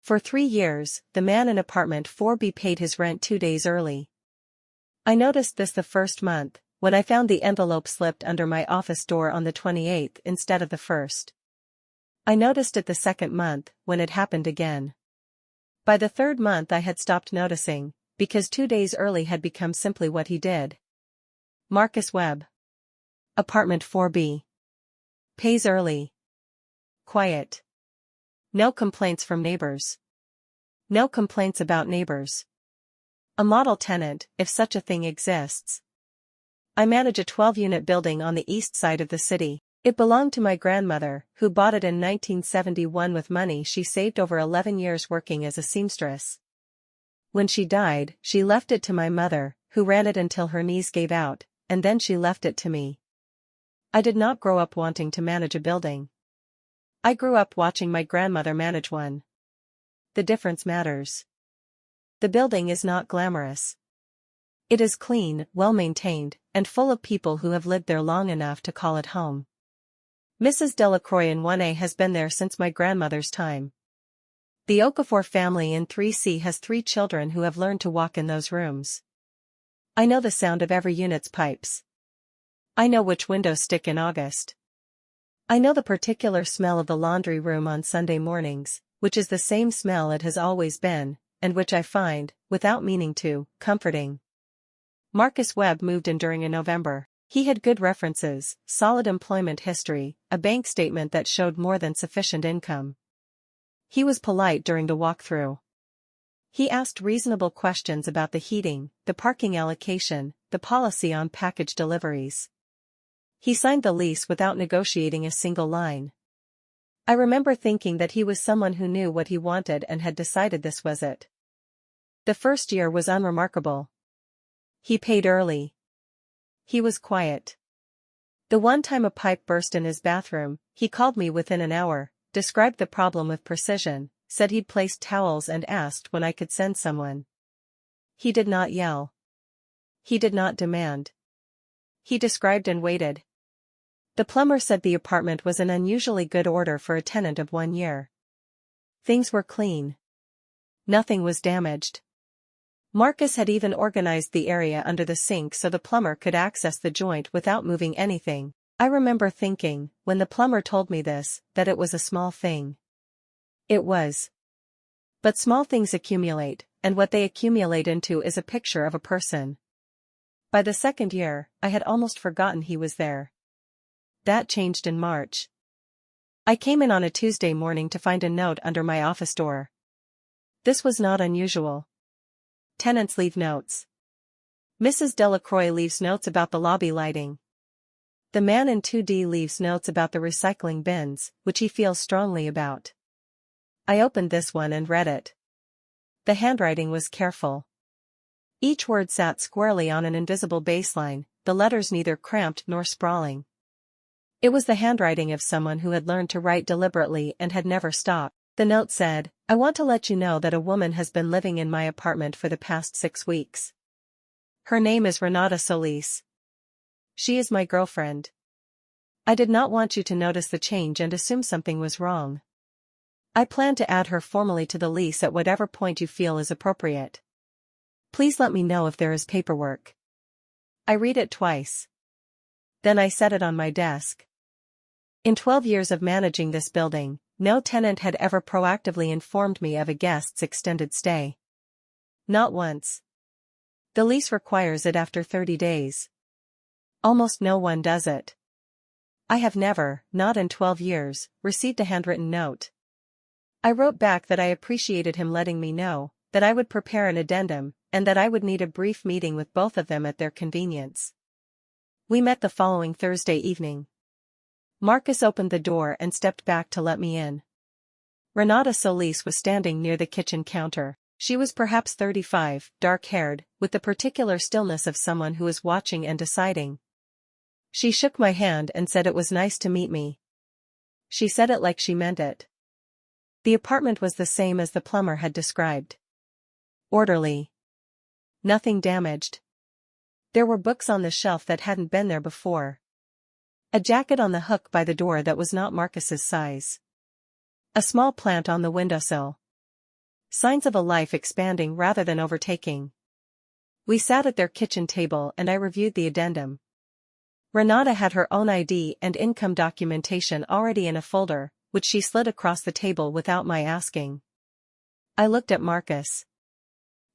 For 3 years, the man in apartment 4B paid his rent 2 days early. I noticed this the first month, when I found the envelope slipped under my office door on the 28th instead of the 1st. I noticed it the second month, when it happened again. By the third month I had stopped noticing, because 2 days early had become simply what he did. Marcus Webb. Apartment 4B. Pays early. Quiet. No complaints from neighbors. No complaints about neighbors. A model tenant, if such a thing exists. I manage a 12-unit building on the east side of the city. It belonged to my grandmother, who bought it in 1971 with money she saved over 11 years working as a seamstress. When she died, she left it to my mother, who ran it until her knees gave out, and then she left it to me. I did not grow up wanting to manage a building. I grew up watching my grandmother manage one. The difference matters. The building is not glamorous. It is clean, well-maintained, and full of people who have lived there long enough to call it home. Mrs. Delacroix in 1A has been there since my grandmother's time. The Okafor family in 3C has 3 children who have learned to walk in those rooms. I know the sound of every unit's pipes. I know which windows stick in August. I know the particular smell of the laundry room on Sunday mornings, which is the same smell it has always been, and which I find, without meaning to, comforting. Marcus Webb moved in during a November. He had good references, solid employment history, a bank statement that showed more than sufficient income. He was polite during the walkthrough. He asked reasonable questions about the heating, the parking allocation, the policy on package deliveries. He signed the lease without negotiating a single line. I remember thinking that he was someone who knew what he wanted and had decided this was it. The first year was unremarkable. He paid early. He was quiet. The one time a pipe burst in his bathroom, he called me within an hour, described the problem with precision, said he'd placed towels and asked when I could send someone. He did not yell. He did not demand. He described and waited. The plumber said the apartment was in unusually good order for a tenant of 1 year. Things were clean. Nothing was damaged. Marcus had even organized the area under the sink so the plumber could access the joint without moving anything. I remember thinking, when the plumber told me this, that it was a small thing. It was. But small things accumulate, and what they accumulate into is a picture of a person. By the second year, I had almost forgotten he was there. That changed in March. I came in on a Tuesday morning to find a note under my office door. This was not unusual. Tenants leave notes. Mrs. Delacroix leaves notes about the lobby lighting. The man in 2D leaves notes about the recycling bins, which he feels strongly about. I opened this one and read it. The handwriting was careful. Each word sat squarely on an invisible baseline, the letters neither cramped nor sprawling. It was the handwriting of someone who had learned to write deliberately and had never stopped. The note said, "I want to let you know that a woman has been living in my apartment for the past 6 weeks. Her name is Renata Solis. She is my girlfriend. I did not want you to notice the change and assume something was wrong. I plan to add her formally to the lease at whatever point you feel is appropriate. Please let me know if there is paperwork." I read it twice. Then I set it on my desk. In 12 years of managing this building, no tenant had ever proactively informed me of a guest's extended stay. Not once. The lease requires it after 30 days. Almost no one does it. I have never, not in 12 years, received a handwritten note. I wrote back that I appreciated him letting me know, that I would prepare an addendum, and that I would need a brief meeting with both of them at their convenience. We met the following Thursday evening. Marcus opened the door and stepped back to let me in. Renata Solis was standing near the kitchen counter. She was perhaps 35, dark-haired, with the particular stillness of someone who is watching and deciding. She shook my hand and said it was nice to meet me. She said it like she meant it. The apartment was the same as the plumber had described. Orderly. Nothing damaged. There were books on the shelf that hadn't been there before. A jacket on the hook by the door that was not Marcus's size. A small plant on the windowsill. Signs of a life expanding rather than overtaking. We sat at their kitchen table and I reviewed the addendum. Renata had her own ID and income documentation already in a folder, which she slid across the table without my asking. I looked at Marcus.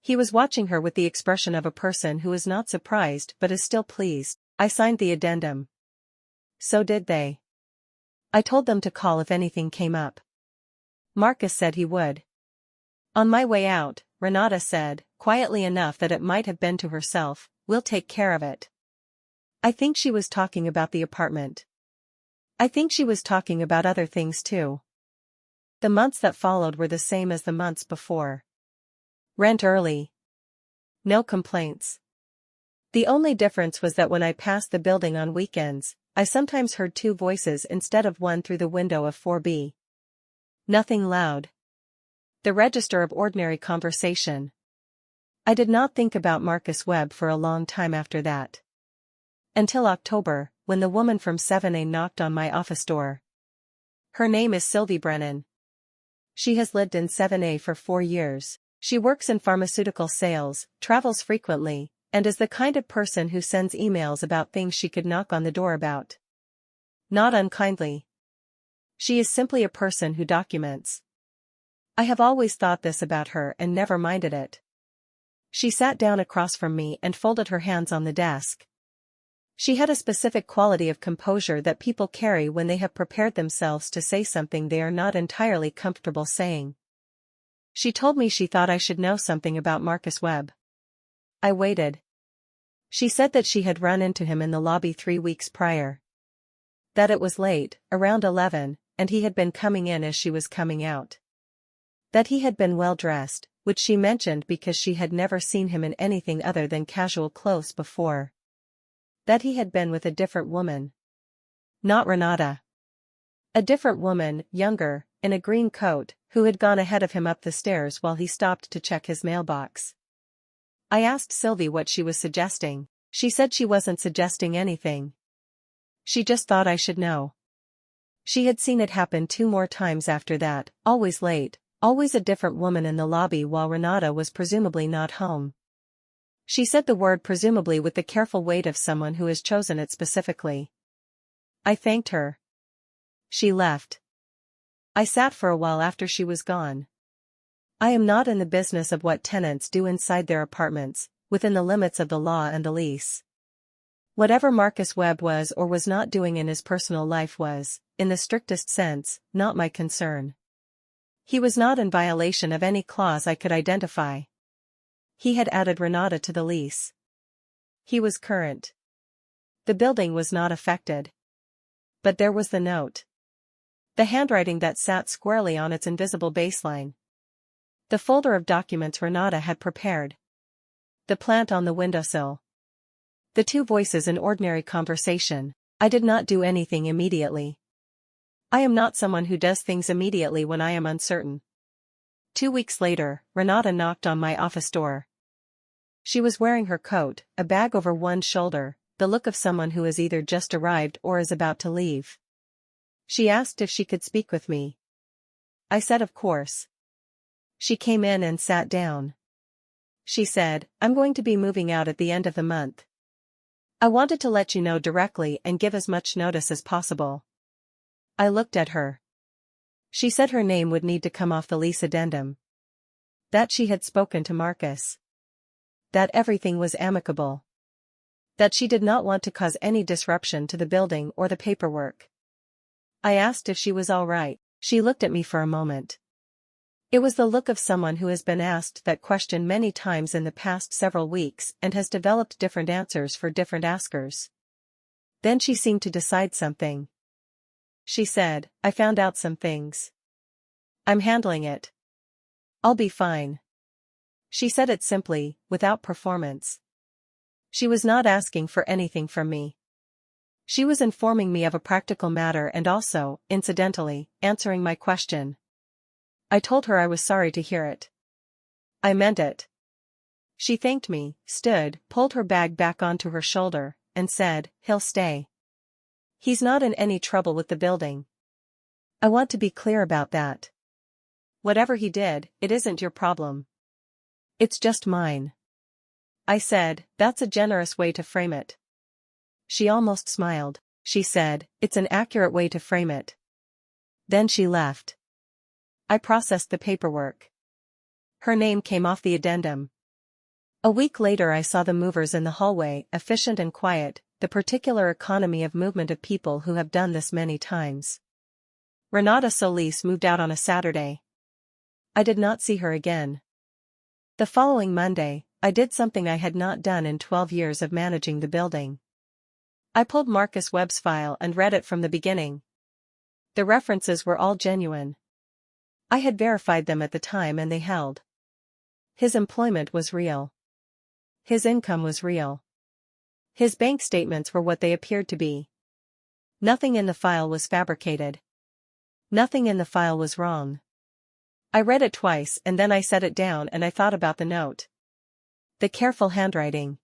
He was watching her with the expression of a person who is not surprised but is still pleased. I signed the addendum. So did they. I told them to call if anything came up. Marcus said he would. On my way out, Renata said, quietly enough that it might have been to herself, "We'll take care of it." I think she was talking about the apartment. I think she was talking about other things too. The months that followed were the same as the months before. Rent early. No complaints. The only difference was that when I passed the building on weekends, I sometimes heard two voices instead of one through the window of 4B. Nothing loud. The register of ordinary conversation. I did not think about Marcus Webb for a long time after that. Until October, when the woman from 7A knocked on my office door. Her name is Sylvie Brennan. She has lived in 7A for 4 years. She works in pharmaceutical sales, travels frequently, and is the kind of person who sends emails about things she could knock on the door about. Not unkindly. She is simply a person who documents. I have always thought this about her and never minded it. She sat down across from me and folded her hands on the desk. She had a specific quality of composure that people carry when they have prepared themselves to say something they are not entirely comfortable saying. She told me she thought I should know something about Marcus Webb. I waited. She said that she had run into him in the lobby 3 weeks prior. That it was late, around 11, and he had been coming in as she was coming out. That he had been well dressed, which she mentioned because she had never seen him in anything other than casual clothes before. That he had been with a different woman. Not Renata. A different woman, younger, in a green coat, who had gone ahead of him up the stairs while he stopped to check his mailbox. I asked Sylvie what she was suggesting. She said she wasn't suggesting anything. She just thought I should know. She had seen it happen 2 more times after that, always late, always a different woman in the lobby while Renata was presumably not home. She said the word presumably with the careful weight of someone who has chosen it specifically. I thanked her. She left. I sat for a while after she was gone. I am not in the business of what tenants do inside their apartments, within the limits of the law and the lease. Whatever Marcus Webb was or was not doing in his personal life was, in the strictest sense, not my concern. He was not in violation of any clause I could identify. He had added Renata to the lease. He was current. The building was not affected. But there was the note. The handwriting that sat squarely on its invisible baseline. The folder of documents Renata had prepared. The plant on the windowsill. The 2 voices in ordinary conversation. I did not do anything immediately. I am not someone who does things immediately when I am uncertain. 2 weeks later, Renata knocked on my office door. She was wearing her coat, a bag over one shoulder, the look of someone who has either just arrived or is about to leave. She asked if she could speak with me. I said of course. She came in and sat down. She said, "I'm going to be moving out at the end of the month. I wanted to let you know directly and give as much notice as possible." I looked at her. She said her name would need to come off the lease addendum. That she had spoken to Marcus. That everything was amicable. That she did not want to cause any disruption to the building or the paperwork. I asked if she was all right. She looked at me for a moment. It was the look of someone who has been asked that question many times in the past several weeks and has developed different answers for different askers. Then she seemed to decide something. She said, "I found out some things. I'm handling it. I'll be fine." She said it simply, without performance. She was not asking for anything from me. She was informing me of a practical matter and also, incidentally, answering my question. I told her I was sorry to hear it. I meant it. She thanked me, stood, pulled her bag back onto her shoulder, and said, "He'll stay. He's not in any trouble with the building. I want to be clear about that. Whatever he did, it isn't your problem. It's just mine. I said, that's a generous way to frame it. She almost smiled. She said, it's an accurate way to frame it. Then she left. I processed the paperwork. Her name came off the addendum. A week later I saw the movers in the hallway, efficient and quiet, the particular economy of movement of people who have done this many times. Renata Solis moved out on a Saturday. I did not see her again. The following Monday, I did something I had not done in 12 years of managing the building. I pulled Marcus Webb's file and read it from the beginning. The references were all genuine. I had verified them at the time and they held. His employment was real. His income was real. His bank statements were what they appeared to be. Nothing in the file was fabricated. Nothing in the file was wrong. I read it twice and then I set it down and I thought about the note. The careful handwriting.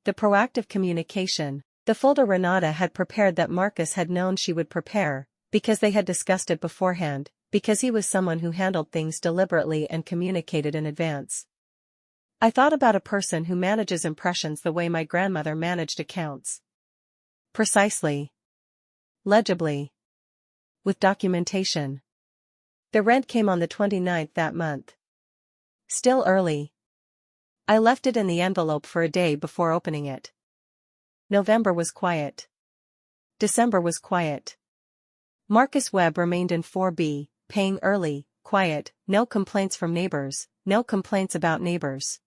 The proactive communication. The folder Renata had prepared that Marcus had known she would prepare, because they had discussed it beforehand, because he was someone who handled things deliberately and communicated in advance. I thought about a person who manages impressions the way my grandmother managed accounts. Precisely. Legibly. With documentation. The rent came on the 29th that month. Still early. I left it in the envelope for a day before opening it. November was quiet. December was quiet. Marcus Webb remained in 4B, paying early, quiet, no complaints from neighbors, no complaints about neighbors.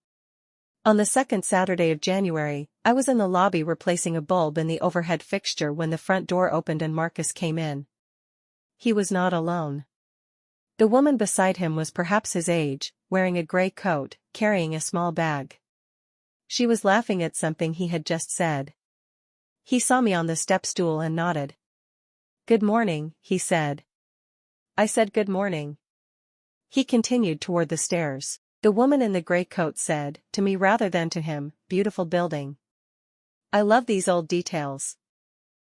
On the second Saturday of January, I was in the lobby replacing a bulb in the overhead fixture when the front door opened and Marcus came in. He was not alone. The woman beside him was perhaps his age, wearing a gray coat, carrying a small bag. She was laughing at something he had just said. He saw me on the step stool and nodded. "Good morning," he said. I said good morning. He continued toward the stairs. The woman in the gray coat said, to me rather than to him, "Beautiful building. I love these old details."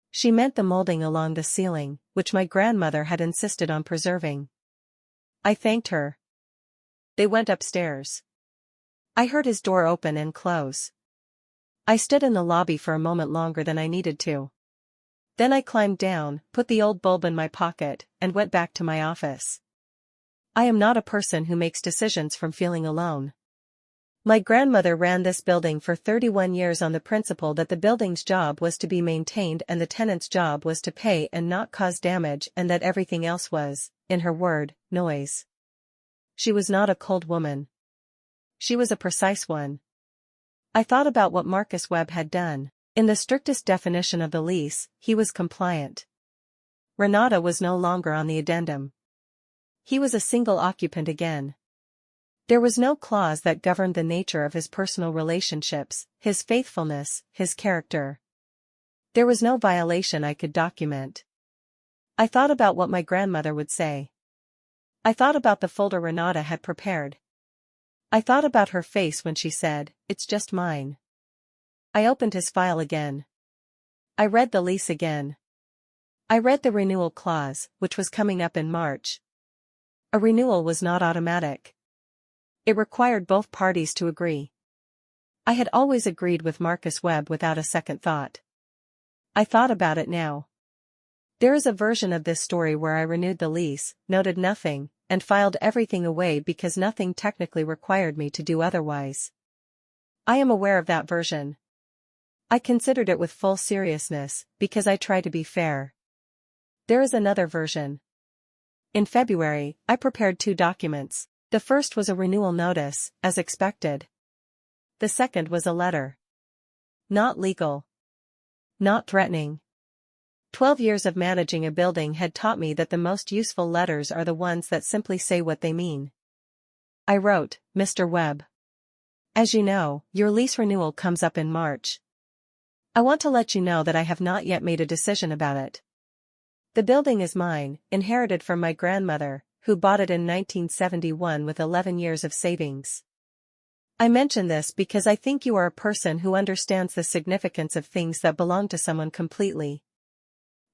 She meant the molding along the ceiling, which my grandmother had insisted on preserving. I thanked her. They went upstairs. I heard his door open and close. I stood in the lobby for a moment longer than I needed to. Then I climbed down, put the old bulb in my pocket, and went back to my office. I am not a person who makes decisions from feeling alone. My grandmother ran this building for 31 years on the principle that the building's job was to be maintained and the tenant's job was to pay and not cause damage and that everything else was, in her word, noise. She was not a cold woman. She was a precise one. I thought about what Marcus Webb had done. In the strictest definition of the lease, he was compliant. Renata was no longer on the addendum. He was a single occupant again. There was no clause that governed the nature of his personal relationships, his faithfulness, his character. There was no violation I could document. I thought about what my grandmother would say. I thought about the folder Renata had prepared. I thought about her face when she said, "It's just mine." I opened his file again. I read the lease again. I read the renewal clause, which was coming up in March. A renewal was not automatic. It required both parties to agree. I had always agreed with Marcus Webb without a second thought. I thought about it now. There is a version of this story where I renewed the lease, noted nothing, and filed everything away because nothing technically required me to do otherwise. I am aware of that version. I considered it with full seriousness, because I try to be fair. There is another version. In February, I prepared 2 documents. The first was a renewal notice, as expected. The second was a letter. Not legal. Not threatening. 12 years of managing a building had taught me that the most useful letters are the ones that simply say what they mean. I wrote, "Mr. Webb. As you know, your lease renewal comes up in March. I want to let you know that I have not yet made a decision about it. The building is mine, inherited from my grandmother, who bought it in 1971 with 11 years of savings. I mention this because I think you are a person who understands the significance of things that belong to someone completely.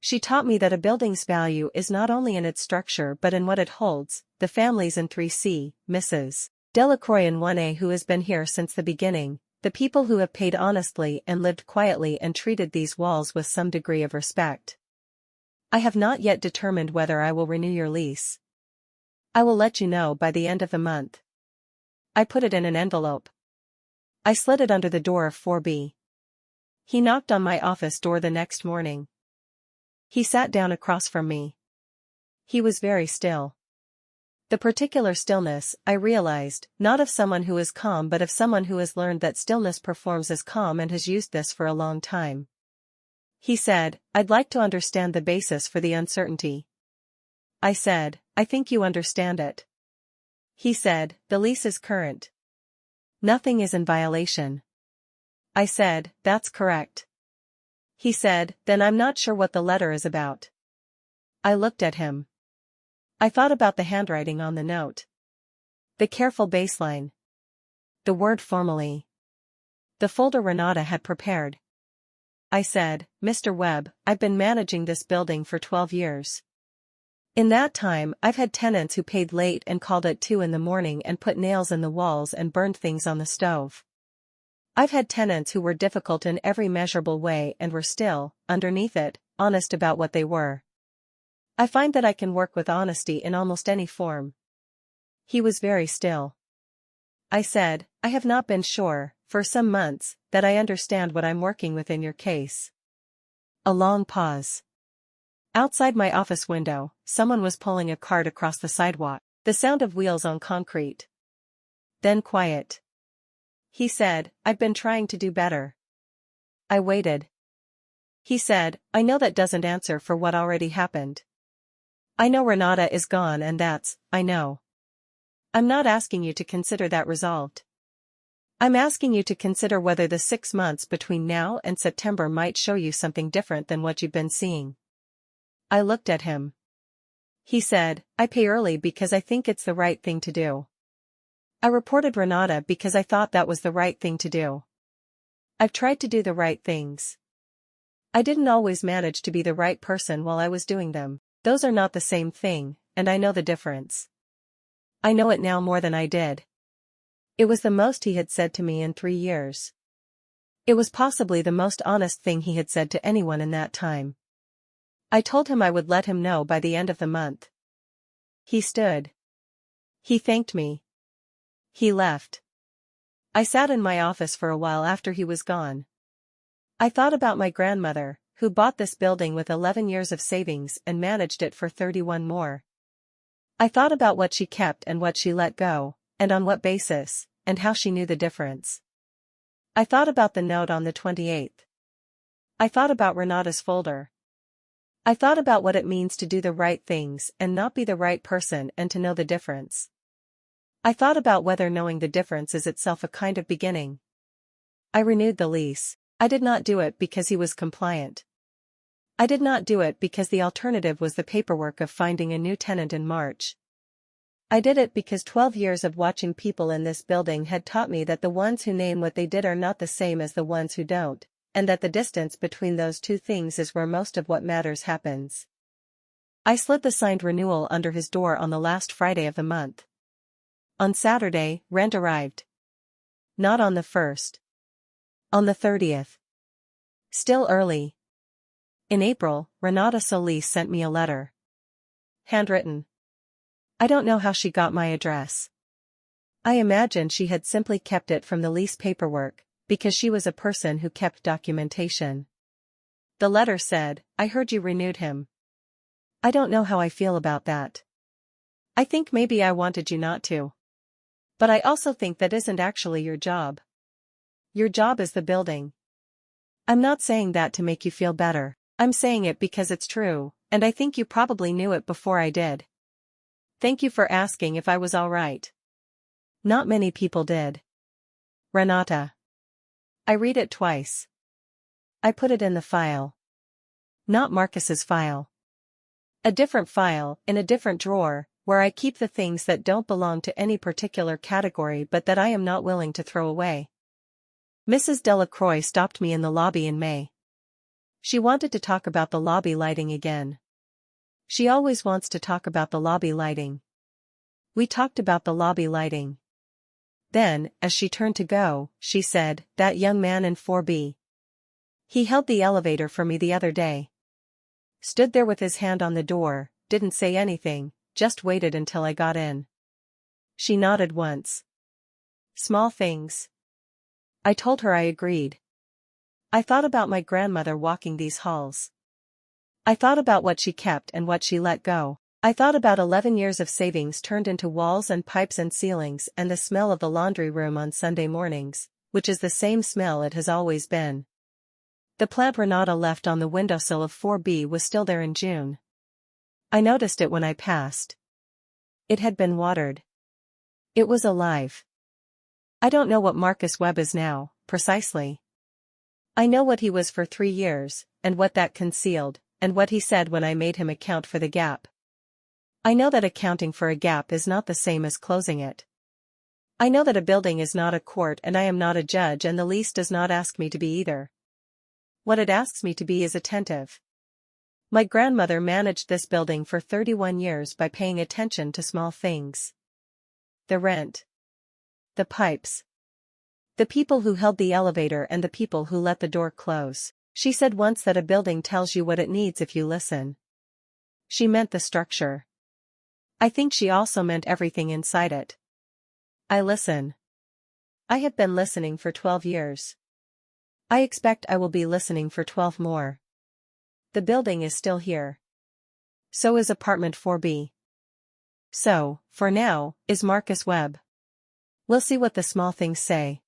She taught me that a building's value is not only in its structure but in what it holds, the families in 3C, Mrs. Delacroix in 1A who has been here since the beginning, the people who have paid honestly and lived quietly and treated these walls with some degree of respect. I have not yet determined whether I will renew your lease. I will let you know by the end of the month. I put it in an envelope. I slid it under the door of 4B. He knocked on my office door the next morning. He sat down across from me. He was very still. The particular stillness, I realized, not of someone who is calm but of someone who has learned that stillness performs as calm and has used this for a long time. He said, "I'd like to understand the basis for the uncertainty." I said, "I think you understand it." He said, "The lease is current. Nothing is in violation." I said, "That's correct." He said, "Then I'm not sure what the letter is about." I looked at him. I thought about the handwriting on the note. The careful baseline. The word formally. The folder Renata had prepared. I said, "Mr. Webb, I've been managing this building for 12 years. In that time, I've had tenants who paid late and called at 2 in the morning and put nails in the walls and burned things on the stove. I've had tenants who were difficult in every measurable way and were still, underneath it, honest about what they were. I find that I can work with honesty in almost any form." He was very still. I said, "I have not been sure, for some months, that I understand what I'm working with in your case." A long pause. Outside my office window, someone was pulling a cart across the sidewalk, the sound of wheels on concrete. Then quiet. He said, "I've been trying to do better." I waited. He said, "I know that doesn't answer for what already happened. I know Renata is gone and I know. I'm not asking you to consider that resolved. I'm asking you to consider whether the 6 months between now and September might show you something different than what you've been seeing." I looked at him. He said, "I pay early because I think it's the right thing to do. I reported Renata because I thought that was the right thing to do. I've tried to do the right things. I didn't always manage to be the right person while I was doing them. Those are not the same thing, and I know the difference. I know it now more than I did." It was the most he had said to me in 3 years. It was possibly the most honest thing he had said to anyone in that time. I told him I would let him know by the end of the month. He stood. He thanked me. He left. I sat in my office for a while after he was gone. I thought about my grandmother, who bought this building with 11 years of savings and managed it for 31 more. I thought about what she kept and what she let go, and on what basis, and how she knew the difference. I thought about the note on the 28th. I thought about Renata's folder. I thought about what it means to do the right things and not be the right person and to know the difference. I thought about whether knowing the difference is itself a kind of beginning. I renewed the lease. I did not do it because he was compliant. I did not do it because the alternative was the paperwork of finding a new tenant in March. I did it because 12 years of watching people in this building had taught me that the ones who name what they did are not the same as the ones who don't, and that the distance between those two things is where most of what matters happens. I slid the signed renewal under his door on the last Friday of the month. On Saturday, rent arrived. Not on the 1st. On the 30th. Still early. In April, Renata Solis sent me a letter. Handwritten. I don't know how she got my address. I imagine she had simply kept it from the lease paperwork, because she was a person who kept documentation. The letter said, "I heard you renewed him. I don't know how I feel about that. I think maybe I wanted you not to. But I also think that isn't actually your job. Your job is the building." I'm not saying that to make you feel better. I'm saying it because it's true, and I think you probably knew it before I did. Thank you for asking if I was all right. Not many people did. Renata. I read it twice. I put it in the file. Not Marcus's file. A different file, in a different drawer, where I keep the things that don't belong to any particular category but that I am not willing to throw away. Mrs. Delacroix stopped me in the lobby in May. She wanted to talk about the lobby lighting again. She always wants to talk about the lobby lighting. We talked about the lobby lighting. Then, as she turned to go, she said, "That young man in 4B. He held the elevator for me the other day. Stood there with his hand on the door, didn't say anything, just waited until I got in." She nodded once. Small things. I told her I agreed. I thought about my grandmother walking these halls. I thought about what she kept and what she let go. I thought about 11 years of savings turned into walls and pipes and ceilings and the smell of the laundry room on Sunday mornings, which is the same smell it has always been. The plant Renata left on the windowsill of 4B was still there in June. I noticed it when I passed. It had been watered. It was alive. I don't know what Marcus Webb is now, precisely. I know what he was for 3 years, and what that concealed, and what he said when I made him account for the gap. I know that accounting for a gap is not the same as closing it. I know that a building is not a court and I am not a judge, and the lease does not ask me to be either. What it asks me to be is attentive. My grandmother managed this building for 31 years by paying attention to small things. The rent. The pipes. The people who held the elevator and the people who let the door close. She said once that a building tells you what it needs if you listen. She meant the structure. I think she also meant everything inside it. I listen. I have been listening for 12 years. I expect I will be listening for 12 more. The building is still here. So is apartment 4B. So, for now, is Marcus Webb. We'll see what the small things say.